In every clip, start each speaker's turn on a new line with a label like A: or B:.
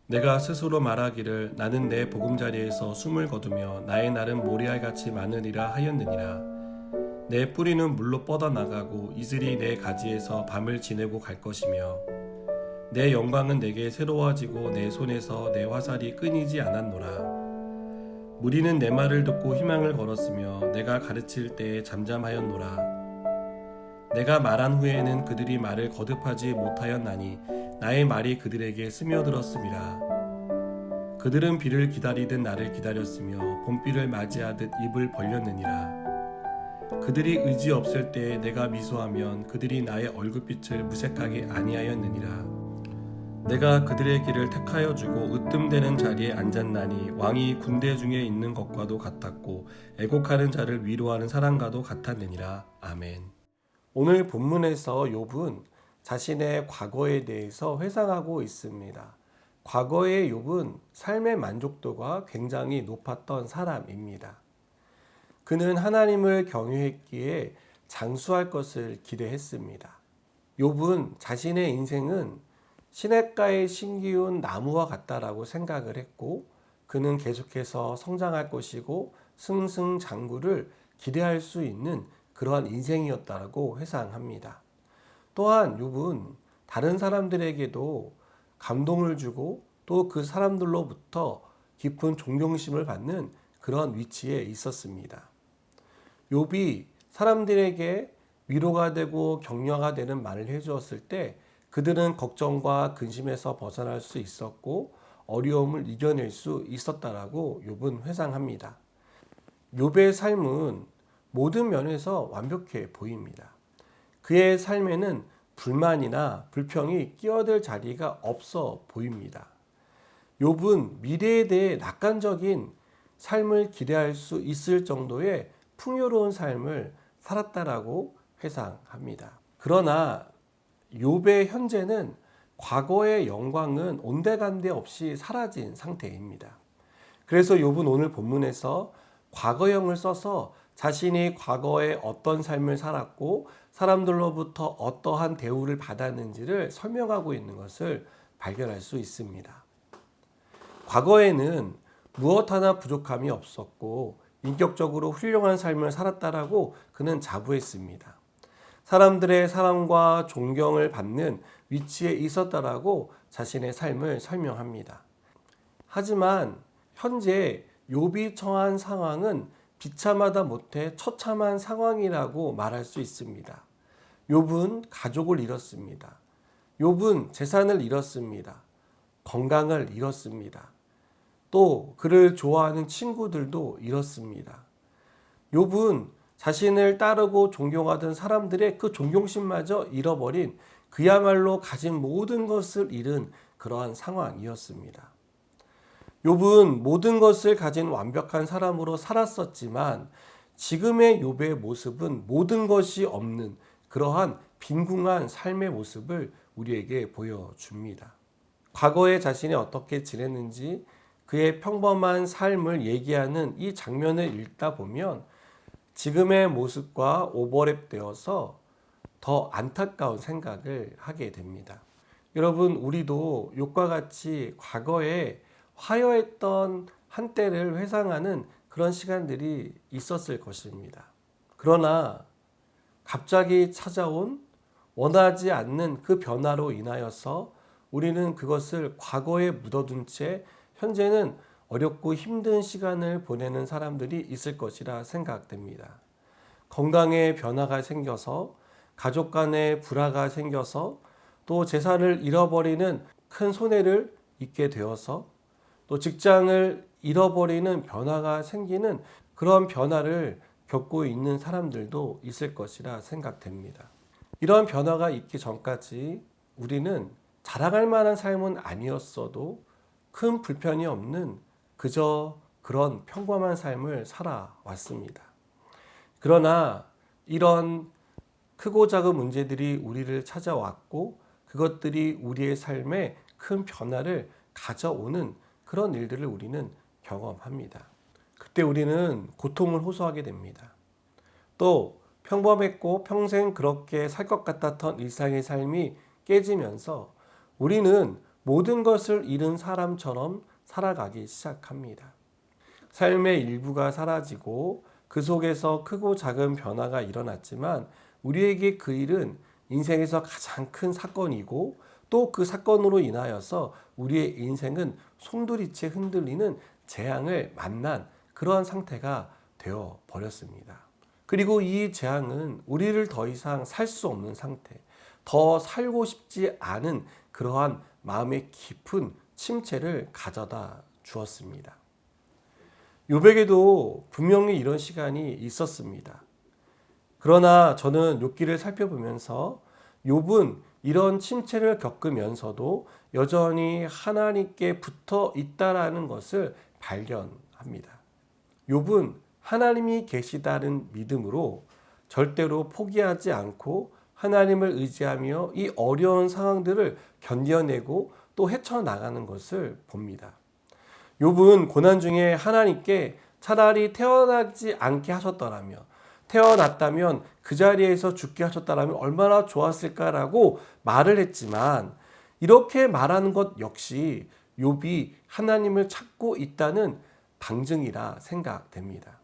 A: 내가 스스로 말하기를 나는 내 보금자리에서 숨을 거두며 나의 날은 모리알같이 많으리라 하였느니라. 내 뿌리는 물로 뻗어나가고 이슬이 내 가지에서 밤을 지내고 갈 것이며 내 영광은 내게 새로워지고 내 손에서 내 화살이 끊이지 않았노라. 무리는 내 말을 듣고 희망을 걸었으며 내가 가르칠 때에 잠잠하였노라. 내가 말한 후에는 그들이 말을 거듭하지 못하였나니 나의 말이 그들에게 스며들었음이라. 그들은 비를 기다리듯 나를 기다렸으며 봄비를 맞이하듯 입을 벌렸느니라. 그들이 의지 없을 때에 내가 미소하면 그들이 나의 얼굴빛을 무색하게 아니하였느니라. 내가 그들의 길을 택하여 주고 으뜸되는 자리에 앉았나니 왕이 군대 중에 있는 것과도 같았고 애곡하는 자를 위로하는 사람과도 같았느니라. 아멘. 오늘 본문에서 욥은 자신의 과거에 대해서 회상하고 있습니다. 과거의 욥은 삶의 만족도가 굉장히 높았던 사람입니다. 그는 하나님을 경외했기에 장수할 것을 기대했습니다. 욥은 자신의 인생은 시냇가에 심기운 나무와 같다라고 생각을 했고 그는 계속해서 성장할 것이고 승승장구를 기대할 수 있는 그러한 인생이었다라고 회상합니다. 또한 욥은 다른 사람들에게도 감동을 주고 또 그 사람들로부터 깊은 존경심을 받는 그런 위치에 있었습니다. 욥이 사람들에게 위로가 되고 격려가 되는 말을 해주었을 때 그들은 걱정과 근심에서 벗어날 수 있었고 어려움을 이겨낼 수 있었다라고 욥은 회상합니다. 욥의 삶은 모든 면에서 완벽해 보입니다. 그의 삶에는 불만이나 불평이 끼어들 자리가 없어 보입니다. 욥은 미래에 대해 낙관적인 삶을 기대할 수 있을 정도의 풍요로운 삶을 살았다라고 회상합니다. 그러나 욥의 현재는 과거의 영광은 온데간데 없이 사라진 상태입니다. 그래서 욥은 오늘 본문에서 과거형을 써서 자신이 과거에 어떤 삶을 살았고 사람들로부터 어떠한 대우를 받았는지를 설명하고 있는 것을 발견할 수 있습니다. 과거에는 무엇 하나 부족함이 없었고 인격적으로 훌륭한 삶을 살았다라고 그는 자부했습니다. 사람들의 사랑과 존경을 받는 위치에 있었다라고 자신의 삶을 설명합니다. 하지만 현재 욥이 처한 상황은 비참하다 못해 처참한 상황이라고 말할 수 있습니다. 욥은 가족을 잃었습니다. 욥은 재산을 잃었습니다. 건강을 잃었습니다. 또 그를 좋아하는 친구들도 잃었습니다. 욥은 자신을 따르고 존경하던 사람들의 그 존경심마저 잃어버린 그야말로 가진 모든 것을 잃은 그러한 상황이었습니다. 욥은 모든 것을 가진 완벽한 사람으로 살았었지만 지금의 욥의 모습은 모든 것이 없는 그러한 빈궁한 삶의 모습을 우리에게 보여줍니다. 과거에 자신이 어떻게 지냈는지 그의 평범한 삶을 얘기하는 이 장면을 읽다 보면 지금의 모습과 오버랩되어서 더 안타까운 생각을 하게 됩니다. 여러분, 우리도 욥과 같이 과거에 화려했던 한때를 회상하는 그런 시간들이 있었을 것입니다. 그러나 갑자기 찾아온 원하지 않는 그 변화로 인하여서 우리는 그것을 과거에 묻어둔 채 현재는 어렵고 힘든 시간을 보내는 사람들이 있을 것이라 생각됩니다. 건강에 변화가 생겨서 가족 간에 불화가 생겨서 또 재산을 잃어버리는 큰 손해를 입게 되어서 또 직장을 잃어버리는 변화가 생기는 그런 변화를 겪고 있는 사람들도 있을 것이라 생각됩니다. 이런 변화가 있기 전까지 우리는 자랑할 만한 삶은 아니었어도 큰 불편이 없는 그저 그런 평범한 삶을 살아왔습니다. 그러나 이런 크고 작은 문제들이 우리를 찾아왔고 그것들이 우리의 삶에 큰 변화를 가져오는 그런 일들을 우리는 경험합니다. 그때 우리는 고통을 호소하게 됩니다. 또 평범했고 평생 그렇게 살 것 같았던 일상의 삶이 깨지면서 우리는 모든 것을 잃은 사람처럼 살아가기 시작합니다. 삶의 일부가 사라지고 그 속에서 크고 작은 변화가 일어났지만 우리에게 그 일은 인생에서 가장 큰 사건이고 또 그 사건으로 인하여서 우리의 인생은 송두리째 흔들리는 재앙을 만난 그러한 상태가 되어 버렸습니다. 그리고 이 재앙은 우리를 더 이상 살 수 없는 상태, 더 살고 싶지 않은 그러한 마음의 깊은 침체를 가져다 주었습니다. 욥에게도 분명히 이런 시간이 있었습니다. 그러나 저는 욥기를 살펴보면서 욥은 이런 침체를 겪으면서도 여전히 하나님께 붙어 있다라는 것을 발견합니다. 욥은 하나님이 계시다는 믿음으로 절대로 포기하지 않고 하나님을 의지하며 이 어려운 상황들을 견뎌내고 또 헤쳐나가는 것을 봅니다. 욥은 고난 중에 하나님께 차라리 태어나지 않게 하셨더라며 태어났다면 그 자리에서 죽게 하셨다면 얼마나 좋았을까라고 말을 했지만 이렇게 말하는 것 역시 욥이 하나님을 찾고 있다는 방증이라 생각됩니다.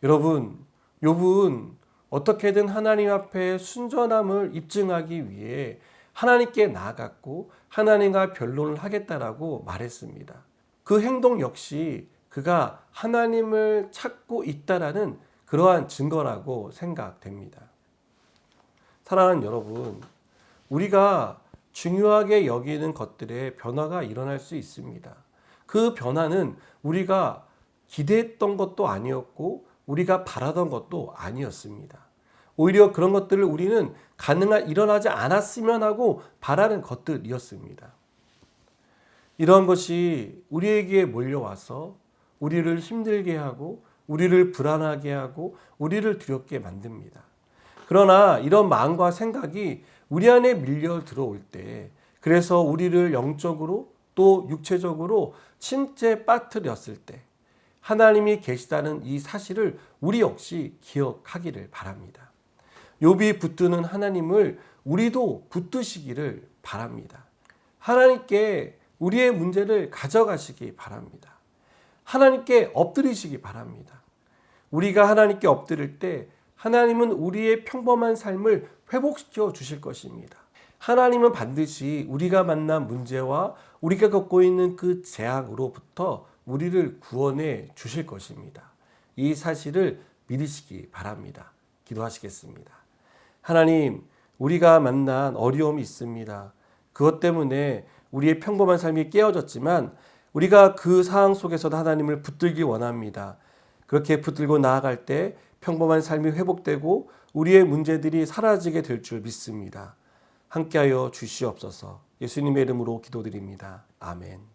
A: 여러분, 욥은 어떻게든 하나님 앞에 순전함을 입증하기 위해 하나님께 나아갔고 하나님과 변론을 하겠다라고 말했습니다. 그 행동 역시 그가 하나님을 찾고 있다라는 그러한 증거라고 생각됩니다. 사랑하는 여러분, 우리가 중요하게 여기는 것들의 변화가 일어날 수 있습니다. 그 변화는 우리가 기대했던 것도 아니었고 우리가 바라던 것도 아니었습니다. 오히려 그런 것들을 우리는 일어나지 않았으면 하고 바라는 것들이었습니다. 이런 것이 우리에게 몰려와서 우리를 힘들게 하고 우리를 불안하게 하고 우리를 두렵게 만듭니다. 그러나 이런 마음과 생각이 우리 안에 밀려 들어올 때 그래서 우리를 영적으로 또 육체적으로 침체에 빠뜨렸을 때 하나님이 계시다는 이 사실을 우리 역시 기억하기를 바랍니다. 욥이 붙드는 하나님을 우리도 붙드시기를 바랍니다. 하나님께 우리의 문제를 가져가시기 바랍니다. 하나님께 엎드리시기 바랍니다. 우리가 하나님께 엎드릴 때 하나님은 우리의 평범한 삶을 회복시켜 주실 것입니다. 하나님은 반드시 우리가 만난 문제와 우리가 겪고 있는 그 재앙으로부터 우리를 구원해 주실 것입니다. 이 사실을 믿으시기 바랍니다. 기도하시겠습니다. 하나님, 우리가 만난 어려움이 있습니다. 그것 때문에 우리의 평범한 삶이 깨어졌지만 우리가 그 상황 속에서도 하나님을 붙들기 원합니다. 그렇게 붙들고 나아갈 때 평범한 삶이 회복되고 우리의 문제들이 사라지게 될 줄 믿습니다. 함께하여 주시옵소서. 예수님의 이름으로 기도드립니다. 아멘.